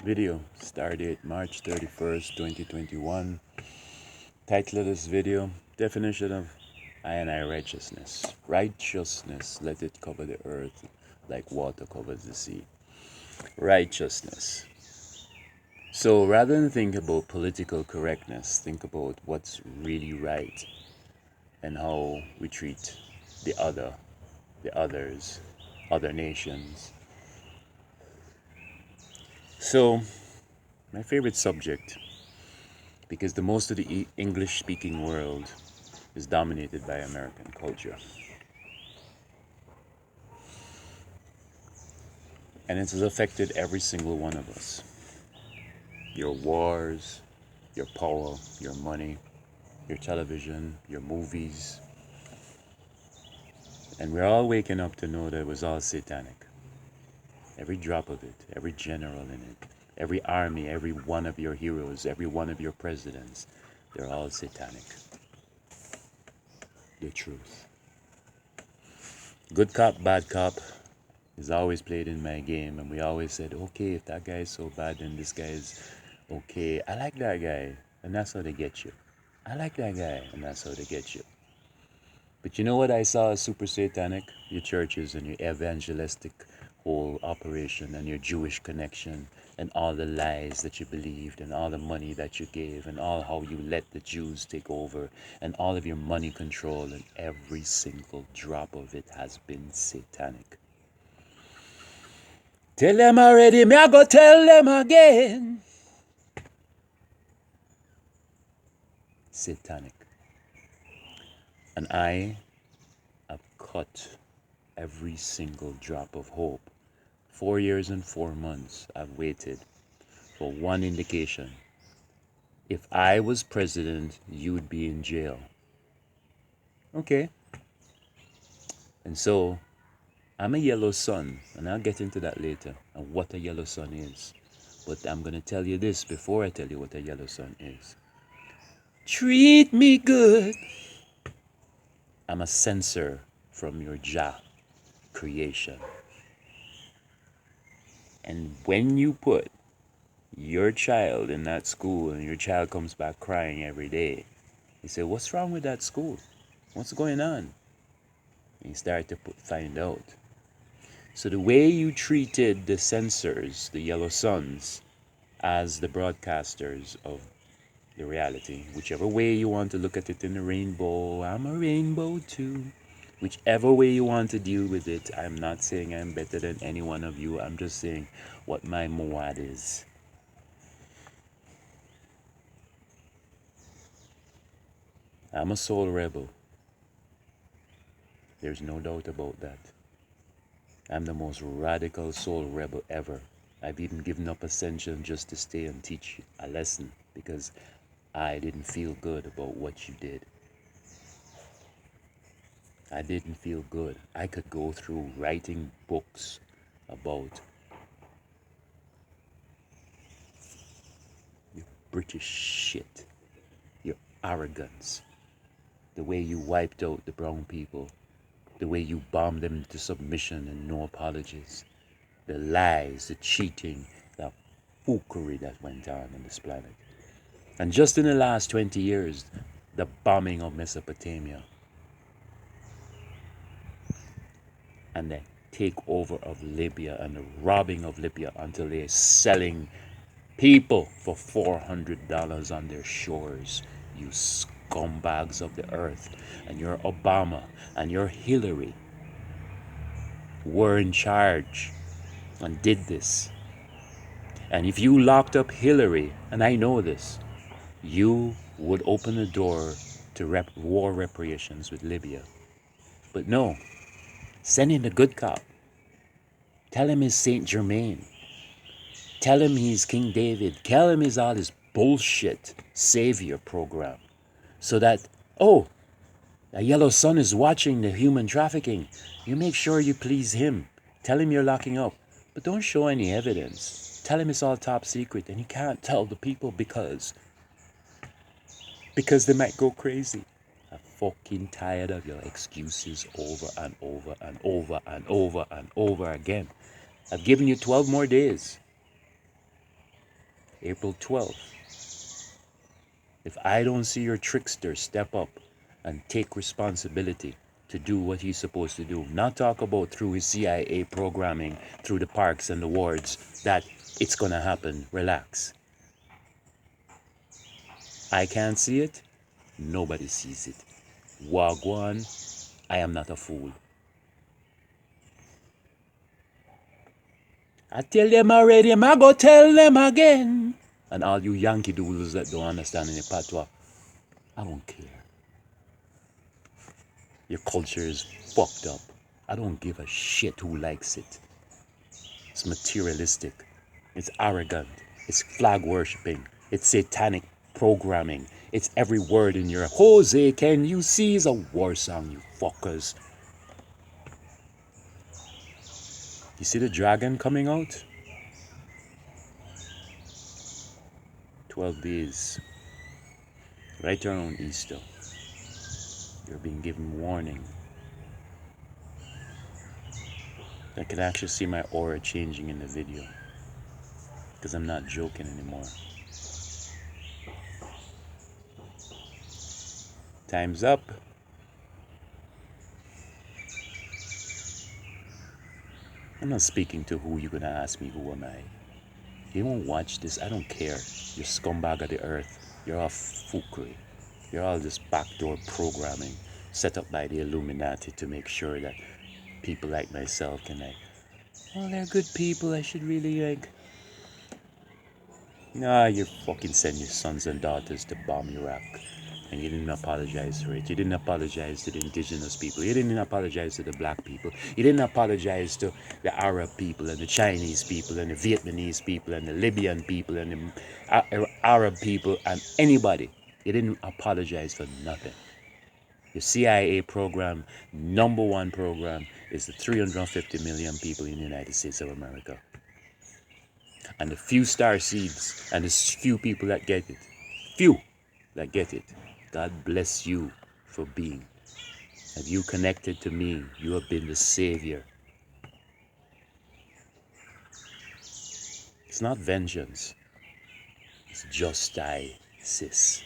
Video started March 31st, 2021. Title of this video: Definition of I and I righteousness. Righteousness, let it cover the earth like water covers the sea. Righteousness. So rather than think about political correctness, think about what's really right and how we treat the others, other nations. So, my favorite subject, because the most of the English speaking world is dominated by American culture. And it has affected every single one of us. Your wars, your power, your money, your television, your movies. And we're all waking up to know that it was all satanic. Every drop of it, every general in it, every army, every one of your heroes, every one of your presidents, they're all satanic. The truth. Good cop, bad cop is always played in my game, and we always said, okay, if that guy is so bad, then this guy is okay. I like that guy, and that's how they get you. I like that guy, and that's how they get you. But you know what I saw as super satanic? Your churches and your evangelistic whole operation and your Jewish connection and all the lies that you believed and all the money that you gave and all how you let the Jews take over and all of your money control, and every single drop of it has been satanic. Tell them already, me I go tell them again. Satanic. And I have cut every single drop of hope. 4 years and 4 months I've waited for one indication. If I was president, you'd be in jail. Okay. And so I'm a yellow sun, and I'll get into that later and what a yellow sun is. But I'm going to tell you this before I tell you what a yellow sun is. Treat me good. I'm a censor from your Jah creation. And when you put your child in that school and your child comes back crying every day, you say, what's wrong with that school? What's going on? And you start to find out. So the way you treated the censors, the yellow suns, as the broadcasters of the reality, whichever way you want to look at it in the rainbow, I'm a rainbow too. Whichever way you want to deal with it, I'm not saying I'm better than any one of you. I'm just saying what my muad is. I'm a soul rebel. There's no doubt about that. I'm the most radical soul rebel ever. I've even given up ascension just to stay and teach a lesson because I didn't feel good about what you did. I didn't feel good. I could go through writing books about your British shit, your arrogance, the way you wiped out the brown people, the way you bombed them into submission and no apologies, the lies, the cheating, the foolery that went on this planet. And just in the last 20 years, the bombing of Mesopotamia and the takeover of Libya and the robbing of Libya until they're selling people for $400 on their shores. You scumbags of the earth. And your Obama and your Hillary were in charge and did this. And if you locked up Hillary, and I know this, you would open the door to war reparations with Libya. But no, send in the good cop. Tell him he's Saint Germain. Tell him he's King David. Tell him he's all this bullshit savior program. So that, oh, the yellow sun is watching the human trafficking. You make sure you please him. Tell him you're locking up. But don't show any evidence. Tell him it's all top secret and he can't tell the people because they might go crazy. I'm fucking tired of your excuses over and over and over and over and over again. I've given you 12 more days. April 12th. If I don't see your trickster step up and take responsibility to do what he's supposed to do, not talk about through his CIA programming, through the parks and the wards, that it's going to happen, relax. I can't see it, nobody sees it. Wagwan, I am not a fool. I tell them already, I go tell them again. And all you Yankee doodles that don't understand any patois, I don't care. Your culture is fucked up. I don't give a shit who likes it. It's materialistic. It's arrogant. It's flag worshipping. It's satanic programming. It's every word in your Jose, can you see? Is a war song, you fuckers. You see the dragon coming out? 12 days. Right around Easter. You're being given warning. I can actually see my aura changing in the video. Because I'm not joking anymore. Time's up. I'm not speaking to who you're gonna ask me who am I. You won't watch this, I don't care. You're scumbag of the earth. You're all foolery. You're all just backdoor programming set up by the Illuminati to make sure that people like myself can oh, they're good people, I should really Nah, you fucking send your sons and daughters to bomb Iraq. And you didn't apologize for it. You didn't apologize to the indigenous people. You didn't apologize to the black people. You didn't apologize to the Arab people and the Chinese people and the Vietnamese people and the Libyan people and the Arab people and anybody. You didn't apologize for nothing. The CIA program, #1 program, is the 350 million people in the United States of America. And the few star seeds and the few people that get it. Few that get it. God bless you for being. Have you connected to me? You have been the savior. It's not vengeance. It's justice.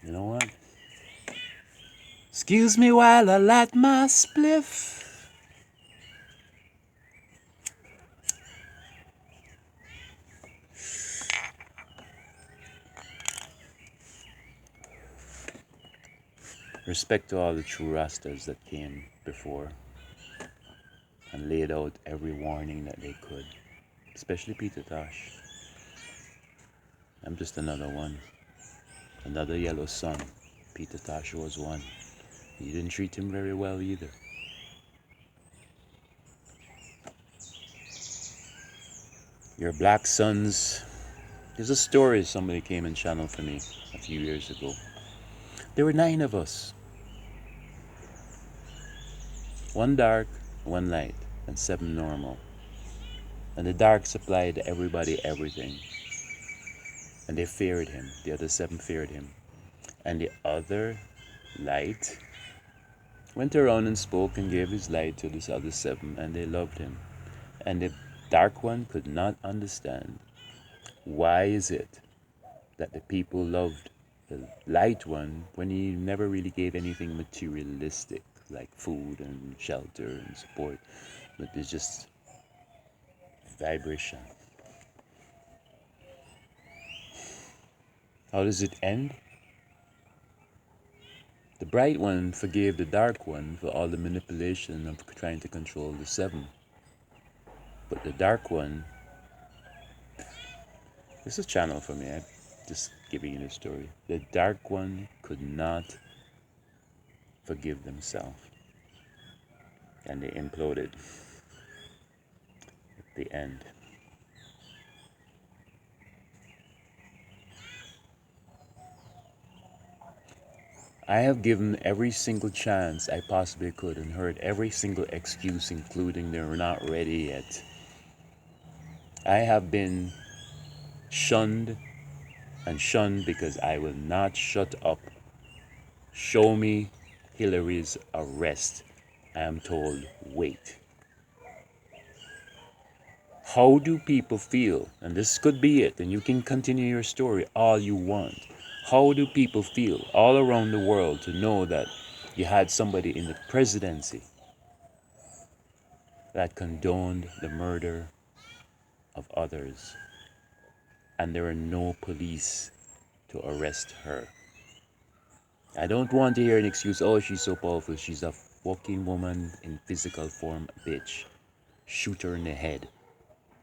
You know what? Excuse me while I light my spliff. Respect to all the true Rastas that came before and laid out every warning that they could, especially Peter Tosh. I'm just another one, another yellow sun. Peter Tosh was one. You didn't treat him very well either. Your black sons. There's a story somebody came and channeled for me a few years ago. There were 9 of us. 1 dark, 1 light, and 7 normal. And the dark supplied everybody everything. And they feared him. The other 7 feared him. And the other light went around and spoke and gave his light to this other 7, and they loved him. And the dark one could not understand why is it that the people loved the light one when he never really gave anything materialistic like food and shelter and support, but there's just vibration. How does it end? The bright one forgave the dark one for all the manipulation of trying to control the 7. But the dark one, this is a channel for me, I'm just giving you the story. The dark one could not forgive themselves. And they imploded at the end. I have given every single chance I possibly could and heard every single excuse, including they're not ready yet. I have been shunned and shunned because I will not shut up. Show me Hillary's arrest. I am told, wait. How do people feel? And this could be it, and you can continue your story all you want. How do people feel all around the world to know that you had somebody in the presidency that condoned the murder of others, and there are no police to arrest her? I don't want to hear an excuse, oh, she's so powerful. She's a fucking woman in physical form, bitch. Shoot her in the head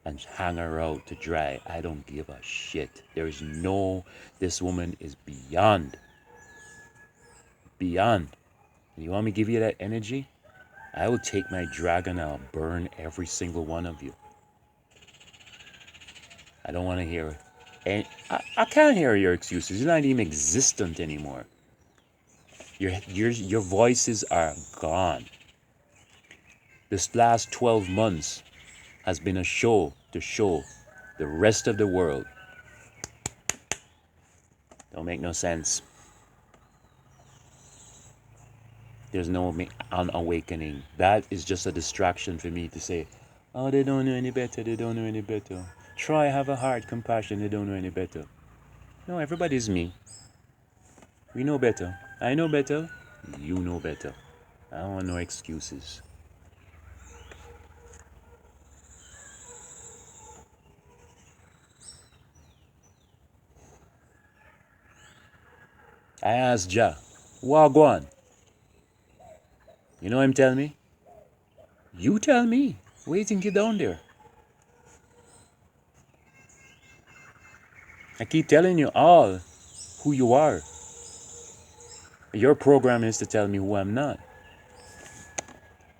and hang her out to dry. I don't give a shit. There is no, this woman is beyond. Beyond. You want me to give you that energy? I will take my dragon and I'll burn every single one of you. I don't want to hear it. And I can't hear your excuses. You're not even existent anymore. Your voices are gone. This last 12 months has been a show to show the rest of the world. Don't make no sense. There's no awakening. That is just a distraction for me to say, oh, they don't know any better. They don't know any better. Try have a heart, compassion. They don't know any better. No, everybody's me. We know better. I know better. You know better. I don't want no excuses. I asked Jah, Wagwan. You know him tell me? You tell me. What do you think you're down there? I keep telling you all who you are. Your program is to tell me who I'm not.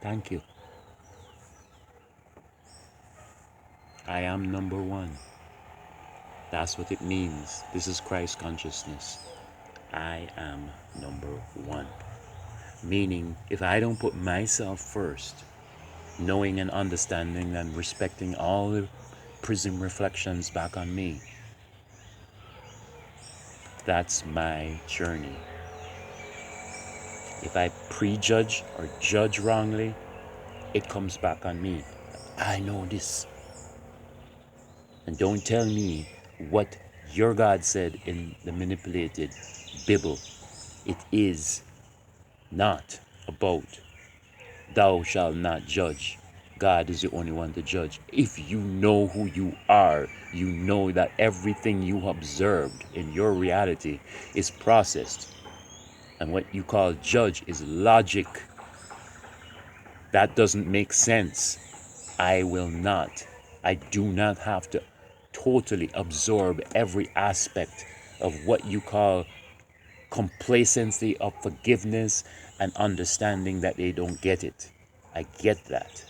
Thank you. I am number one. That's what it means. This is Christ consciousness. I am number one. Meaning, if I don't put myself first, knowing and understanding and respecting all the prism reflections back on me, that's my journey. If I prejudge or judge wrongly, it comes back on me. I know this. And don't tell me what your God said in the manipulated Bible. It is not about thou shalt not judge. God is the only one to judge. If you know who you are, you know that everything you observed in your reality is processed. And what you call judge is logic. That doesn't make sense. I will not. I do not have to totally absorb every aspect of what you call complacency of forgiveness and understanding that they don't get it. I get that.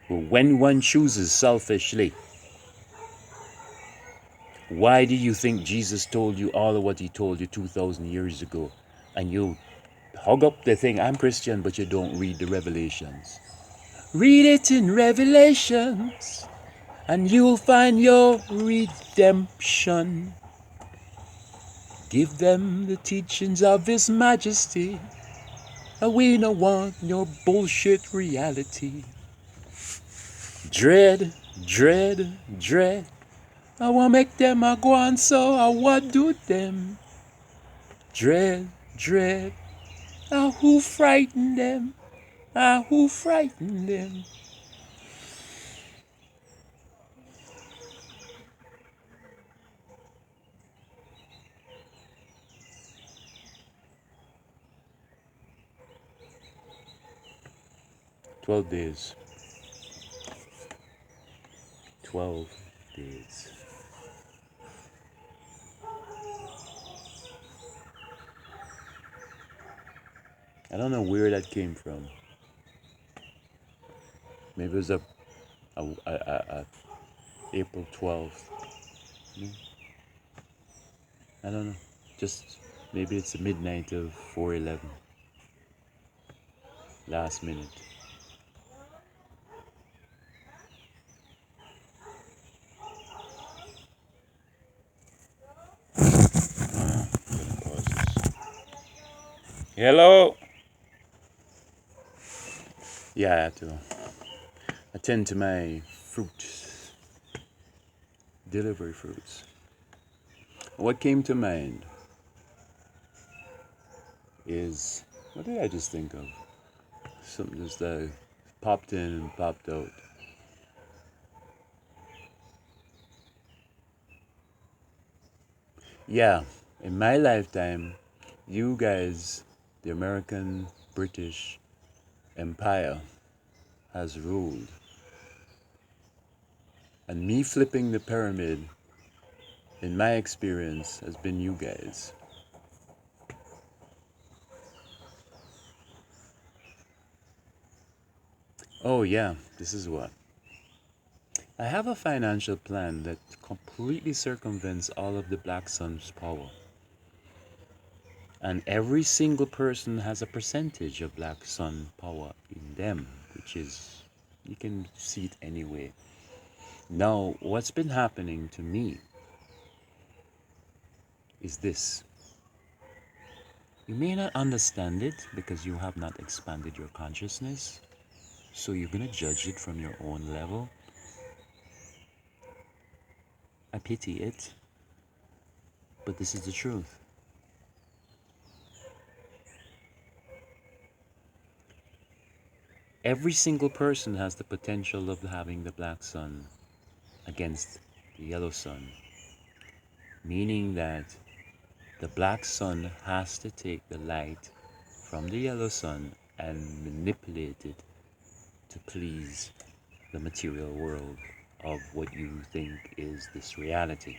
But when one chooses selfishly, why do you think Jesus told you all of what he told you 2,000 years ago? And you hug up the thing, I'm Christian, but you don't read the Revelations. Read it in Revelations, and you'll find your redemption. Give them the teachings of His Majesty. We don't want your bullshit reality. Dread, dread, dread. I want make them a go on, so I want do them. Dread, dread. Who frightened them? Who frightened them? "12 days. 12 days. I don't know where that came from. Maybe it was a April 12th. I don't know. Just maybe it's the midnight of 4/11. Last minute. Hello. Yeah, I have to. attend to my fruit, delivery fruits. What came to mind is, what did I just think of? Something just popped in and popped out. Yeah, in my lifetime, you guys, the American British Empire, has ruled. And me flipping the pyramid, in my experience, has been you guys. Oh, yeah, this is what. I have a financial plan that completely circumvents all of the Black Sun's power. And every single person has a percentage of Black Sun power in them, which is, you can see it anyway. Now, what's been happening to me is this. You may not understand it because you have not expanded your consciousness, so you're going to judge it from your own level. I pity it, but this is the truth. Every single person has the potential of having the Black Sun against the Yellow Sun, meaning that the Black Sun has to take the light from the Yellow Sun and manipulate it to please the material world of what you think is this reality.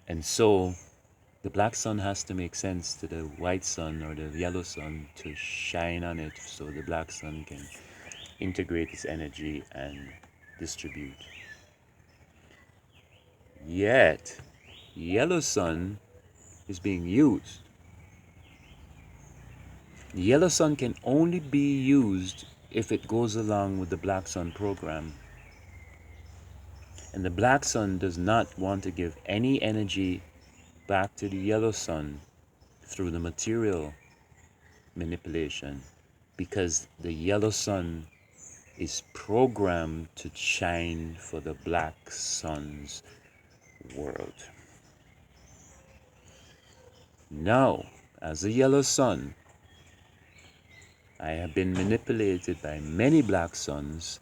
And so the Black Sun has to make sense to the white sun or the yellow sun to shine on it so the Black Sun can integrate its energy and distribute. Yet, yellow sun is being used. The yellow sun can only be used if it goes along with the Black Sun program. And the Black Sun does not want to give any energy back to the yellow sun through the material manipulation, because the yellow sun is programmed to shine for the Black Sun's world. Now, as a yellow sun, I have been manipulated by many Black Suns,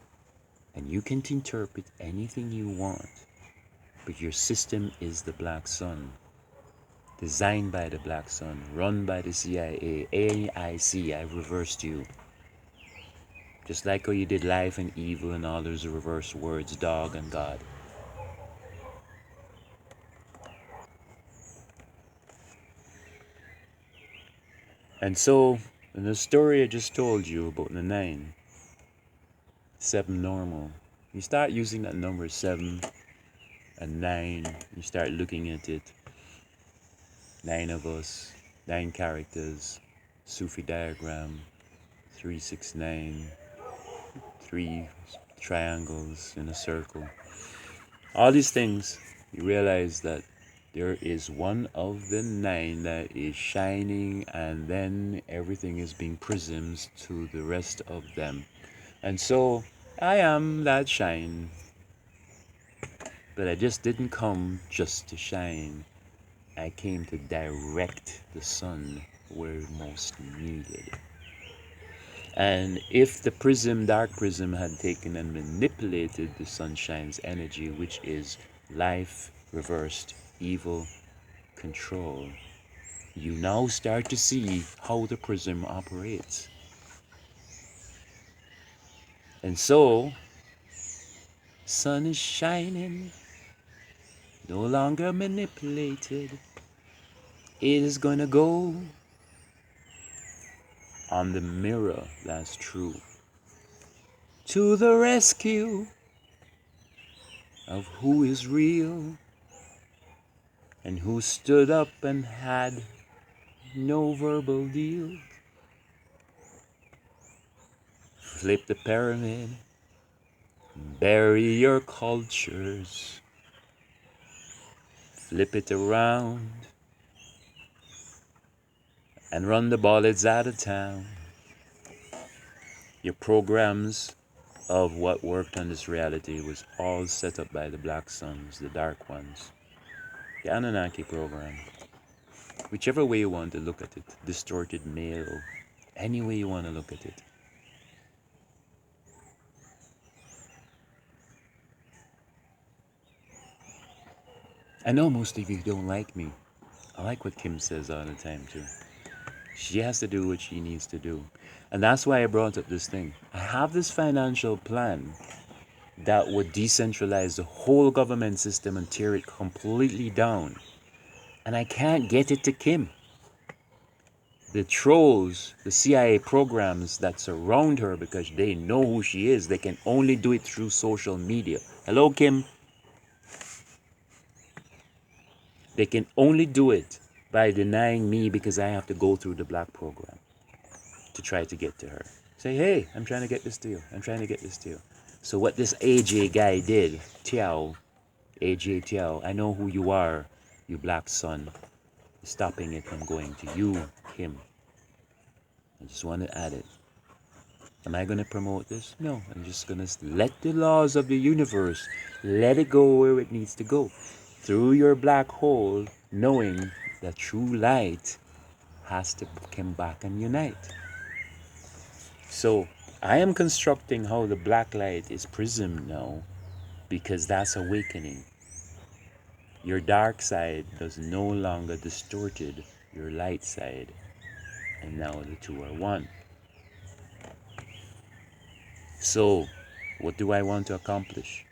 and you can interpret anything you want, but your system is the Black Sun. Designed by the Black Sun, run by the CIA, AIC, I reversed you. Just like how you did life and evil and all those reverse words, dog and God. And so, in the story I just told you about the 9, 7 normal, you start using that number 7 and 9, you start looking at it. 9 of us, 9 characters, Sufi diagram, 369, 3 triangles in a circle. All these things, you realize that there is one of the 9 that is shining, and then everything is being prisms to the rest of them. And so I am that shine, but I just didn't come just to shine. I came to direct the sun where most needed. And if the prism, dark prism, had taken and manipulated the sunshine's energy, which is life reversed, evil, control, you now start to see how the prism operates. And so, sun is shining, no longer manipulated. It is gonna go on the mirror that's true, to the rescue of who is real and who stood up and had no verbal deal. Flip the pyramid, bury your cultures, flip it around, and run the bullets out of town. Your programs of what worked on this reality was all set up by the Black Suns, the Dark Ones, the Anunnaki program. Whichever way you want to look at it, distorted male, any way you want to look at it. I know most of you don't like me. I like what Kim says all the time too. She has to do what she needs to do. And that's why I brought up this thing. I have this financial plan that would decentralize the whole government system and tear it completely down. And I can't get it to Kim. The trolls, the CIA programs that surround her because they know who she is, they can only do it through social media. Hello, Kim. They can only do it by denying me because I have to go through the black program to try to get to her. Say, hey, I'm trying to get this to you. I'm trying to get this to you. So what this AJ guy did, Tiao, AJ Tiao, I know who you are, you black son, stopping it from going to you, Kim. I just want to add it. Am I going to promote this? No, I'm just going to let the laws of the universe, let it go where it needs to go. Through your black hole, knowing that true light has to come back and unite. So I am constructing how the black light is prismed now because that's awakening. Your dark side does no longer distorted your light side, and now the two are one. So what do I want to accomplish?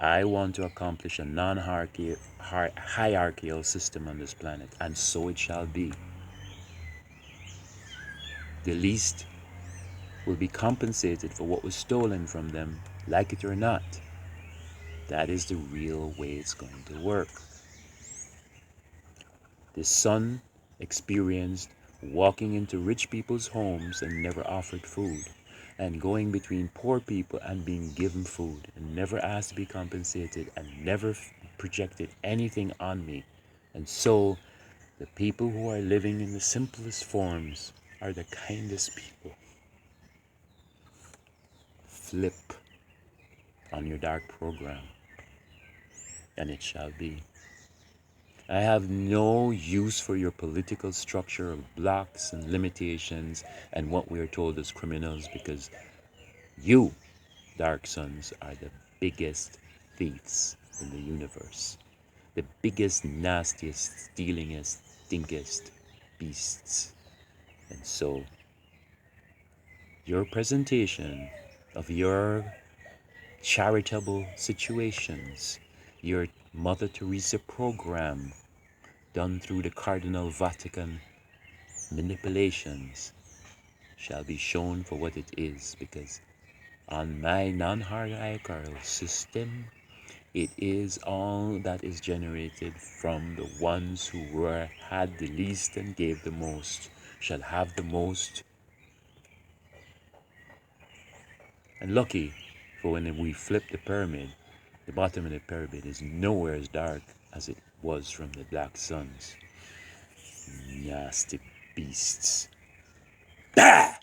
I want to accomplish a non-hierarchical system on this planet, and so it shall be. The least will be compensated for what was stolen from them, like it or not. That is the real way it's going to work. The son experienced walking into rich people's homes and never offered food, and going between poor people and being given food, and never asked to be compensated, and never projected anything on me. And so the people who are living in the simplest forms are the kindest people. Flip on your dark program, and it shall be. I have no use for your political structure of blocks and limitations and what we are told as criminals, because you, Dark Sons, are the biggest thieves in the universe. The biggest, nastiest, stealingest, stinkest beasts. And so, your presentation of your charitable situations, your Mother Teresa program done through the Cardinal Vatican manipulations shall be shown for what it is, because on my non-hierarchical system, it is all that is generated from the ones who had the least and gave the most shall have the most. And lucky for when we flip the pyramid, the bottom of the pyramid is nowhere as dark as it was from the Black Suns. Nasty beasts. Bah!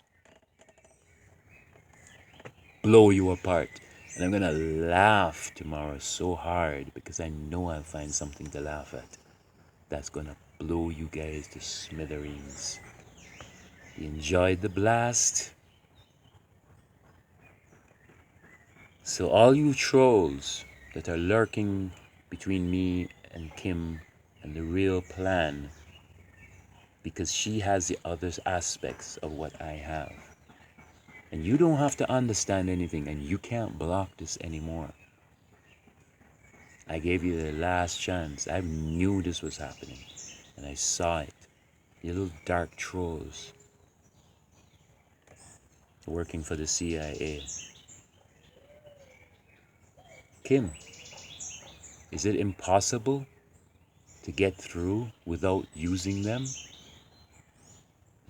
Blow you apart. And I'm gonna laugh tomorrow so hard because I know I'll find something to laugh at that's gonna blow you guys to smithereens. You enjoyed the blast? So all you trolls that are lurking between me and Kim and the real plan, because she has the other aspects of what I have. And you don't have to understand anything, and you can't block this anymore. I gave you the last chance. I knew this was happening, and I saw it. You little dark trolls working for the CIA. Kim, is it impossible to get through without using them?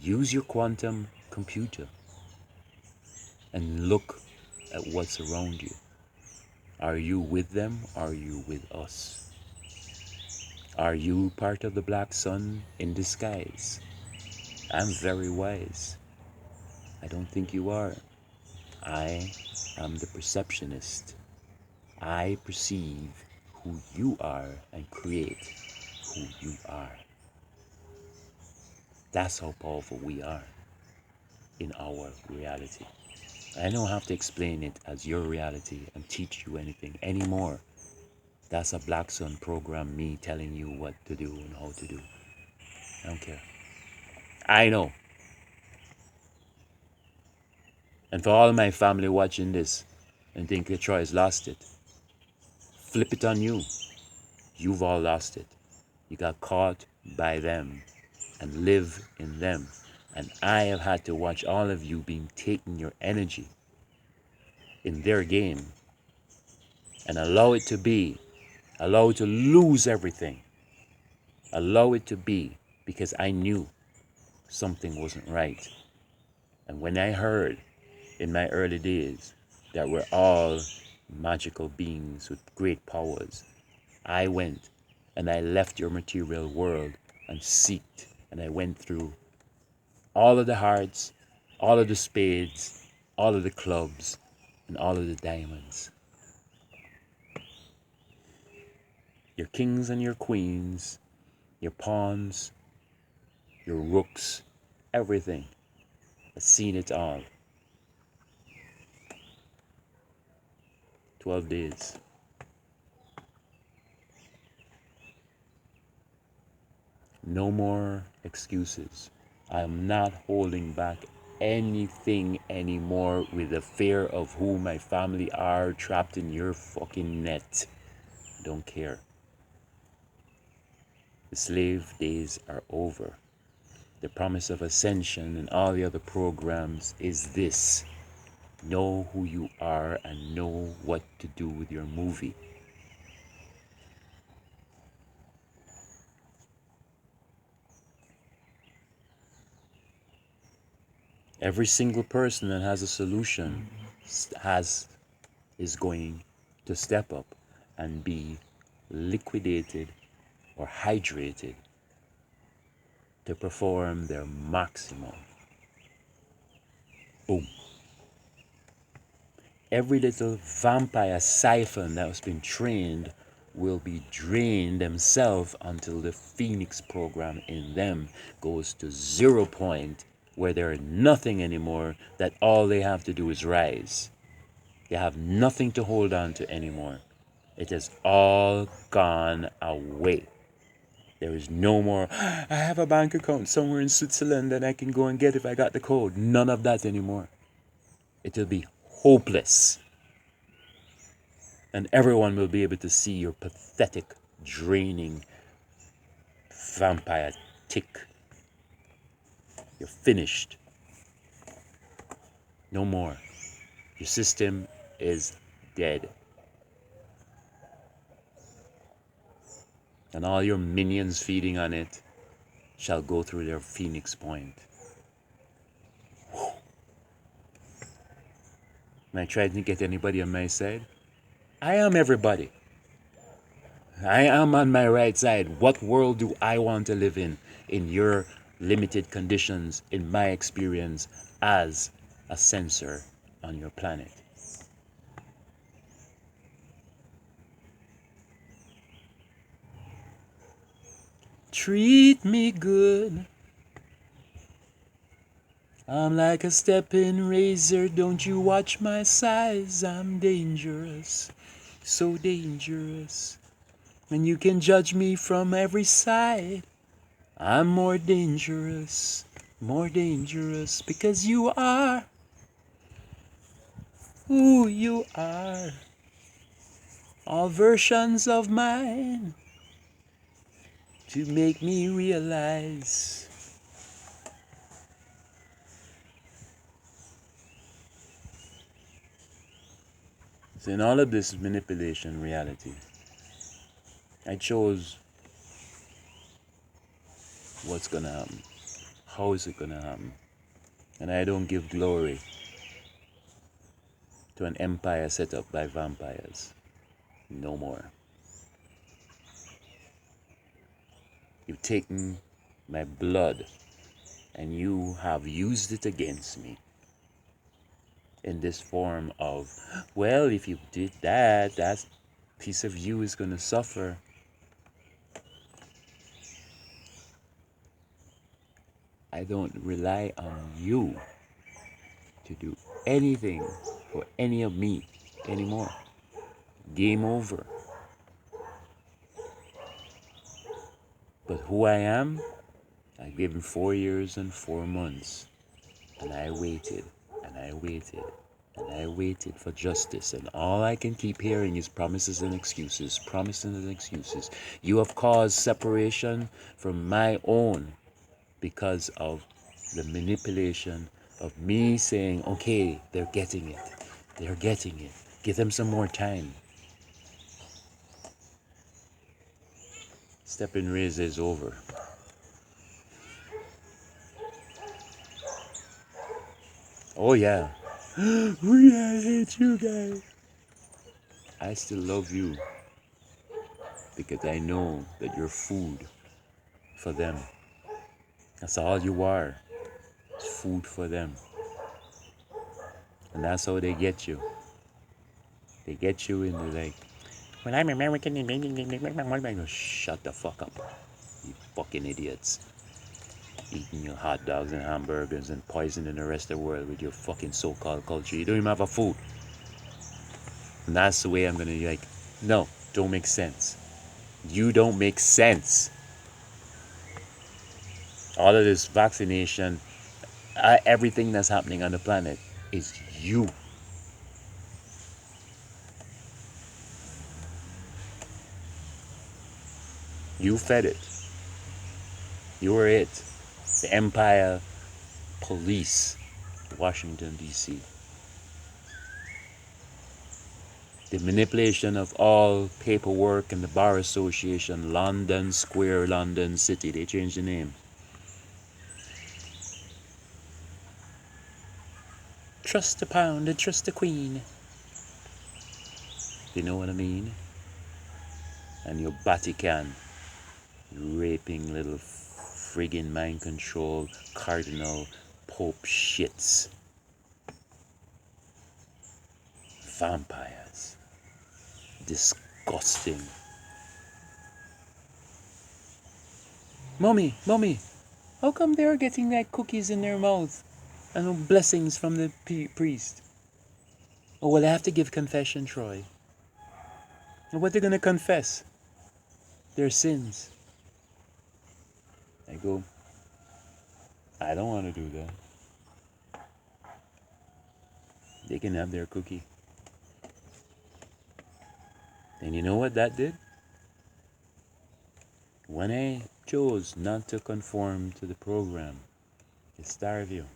Use your quantum computer and look at what's around you. Are you with them? Are you with us? Are you part of the Black Sun in disguise? I'm very wise. I don't think you are. I am the perceptionist. I perceive who you are and create who you are. That's how powerful we are in our reality. I don't have to explain it as your reality and teach you anything anymore. That's a Black Sun program, me telling you what to do and how to do. I don't care. I know. And for all my family watching this and think that Troy has lost it, flip it on you. You've all lost it. You got caught by them and live in them. And I have had to watch all of you being taking your energy in their game and allow it to be, allow it to lose everything, allow it to be, because I knew something wasn't right. And when I heard in my early days that we're all magical beings with great powers, I went and I left your material world and seeked, and I went through all of the hearts, all of the spades, all of the clubs, and all of the diamonds. Your kings and your queens, your pawns, your rooks, everything. I've seen it all. 12 days. No more excuses. I am not holding back anything anymore with the fear of who my family are trapped in your fucking net. I don't care. The slave days are over. The promise of ascension and all the other programs is this: know who you are and know what to do with your movie. Every single person that has a solution is going to step up and be liquidated or hydrated to perform their maximum. Boom. Every little vampire siphon that has been trained will be drained themselves until the Phoenix program in them goes to 0 point, where they're nothing anymore, that all they have to do is rise. They have nothing to hold on to anymore. It has all gone away. There is no more, I have a bank account somewhere in Switzerland that I can go and get if I got the code. None of that anymore. It will be hopeless. And everyone will be able to see your pathetic, draining vampire tick. You're finished. No more. Your system is dead. And all your minions feeding on it shall go through their Phoenix point. Am I trying to get anybody on my side? I am everybody. I am on my right side. What world do I want to live in your limited conditions, in my experience as a sensor on your planet? Treat me good. I'm like a stepping razor, don't you watch my size? I'm dangerous, so dangerous. And you can judge me from every side. I'm more dangerous, because you are who you are. All versions of mine to make me realize. So in all of this manipulation reality, I chose what's gonna happen. How is it gonna happen? And I don't give glory to an empire set up by vampires. No more. You've taken my blood and you have used it against me. in this form of, well, if you did that, that piece of you is going to suffer. I don't rely on you to do anything for any of me anymore. Game over. But who I am, I gave him 4 years and 4 months. And I waited, and I waited, and I waited for justice. And all I can keep hearing is promises and excuses, promises and excuses. You have caused separation from my own because of the manipulation of me saying, okay, they're getting it. They're getting it. Give them some more time. Step and raise is over. Oh yeah. I hate you guys. I still love you because I know that you're food for them. That's all you are. It's food for them. And that's how they get you. They get you into like, well, I'm American. Shut the fuck up. You fucking idiots. Eating your hot dogs and hamburgers and poisoning the rest of the world with your fucking so-called culture. You don't even have a food. And that's the way I'm gonna be like, no, don't make sense. You don't make sense. All of this vaccination, everything that's happening on the planet is you. You fed it. You were it. The Empire Police, Washington, D.C. The manipulation of all paperwork and the Bar Association, London Square, London City. They changed the name. Trust the pound and trust the queen. You know what I mean? And your Vatican, raping little friggin' mind control cardinal pope shits. Vampires. Disgusting. Mommy, how come they're getting like cookies in their mouth and blessings from the priest? Oh, well, I have to give confession, Troy. And what they're gonna confess? Their sins. I go, I don't want to do that. They can have their cookie. And you know what that did? When I chose not to conform to the program, it starve you.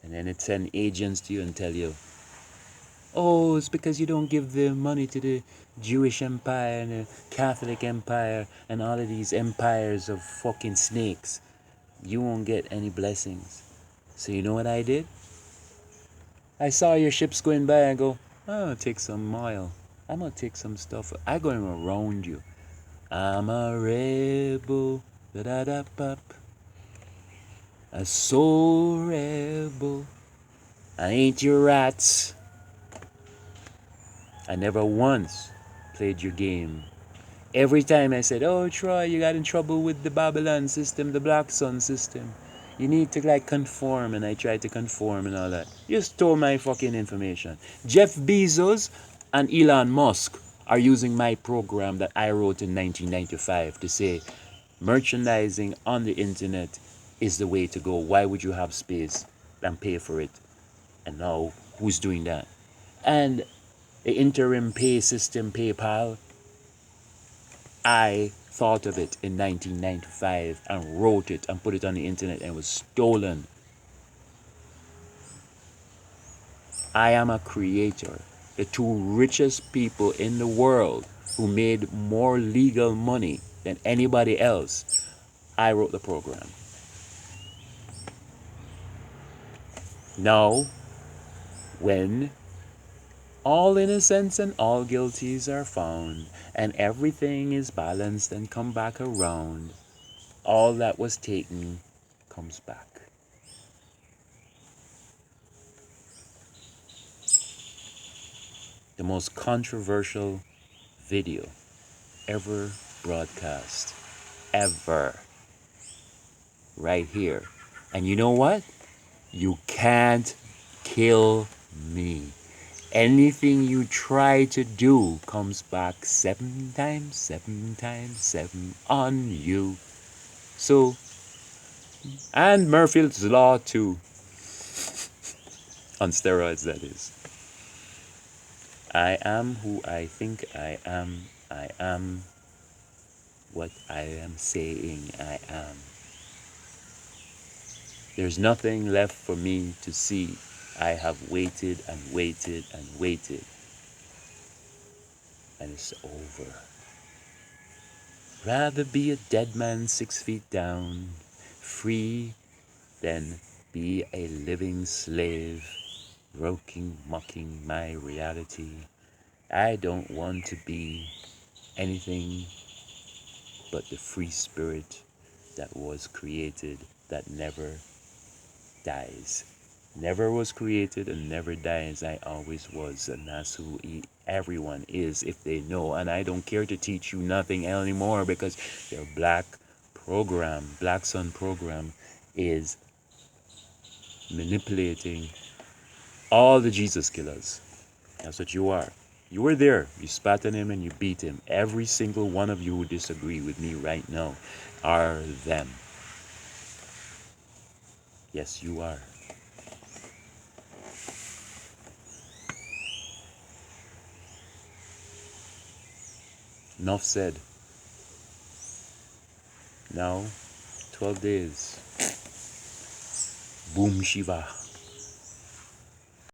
And then it send agents to you and tell you, oh, it's because you don't give the money to the Jewish empire and the Catholic empire and all of these empires of fucking snakes. You won't get any blessings. So you know what I did? I saw your ships going by and go, I'm gonna take some mile. I'm gonna take some stuff. I'm going around you. I'm a rebel. Da-da-da-pop. A soul rebel. I ain't your rats. I never once played your game. Every time I said, oh, Troy, you got in trouble with the Babylon system, the Black Sun system. You need to like conform, and I tried to conform and all that. You stole my fucking information. Jeff Bezos and Elon Musk are using my program that I wrote in 1995 to say merchandising on the internet is the way to go. Why would you have space and pay for it? And now, who's doing that? And the interim pay system, PayPal, I thought of it in 1995 and wrote it and put it on the internet, and it was stolen. I am a creator. The two richest people in the world who made more legal money than anybody else, I wrote the program. Now, when all innocents and all guilties are found, and everything is balanced and come back around, all that was taken comes back. the most controversial video ever broadcast, ever, right here. And you know what? You can't kill me. Anything you try to do comes back 7 on you. So, and Murphy's Law too. On steroids, that is. I am who I think I am. I am what I am saying I am. There's nothing left for me to see. I have waited and waited and waited. And it's over. Rather be a dead man 6 feet down, free, than be a living slave, mocking my reality. I don't want to be anything but the free spirit that was created, that never dies. Never was created and never dies. I always was, and that's who everyone is if they know. And I don't care to teach you nothing anymore, because your Black Sun program, is manipulating all the Jesus killers. That's what you are. You were there. You spat on him and you beat him. Every single one of you who disagree with me right now are them. Yes, you are. Enough said. Now, 12 days. Boom Shiva.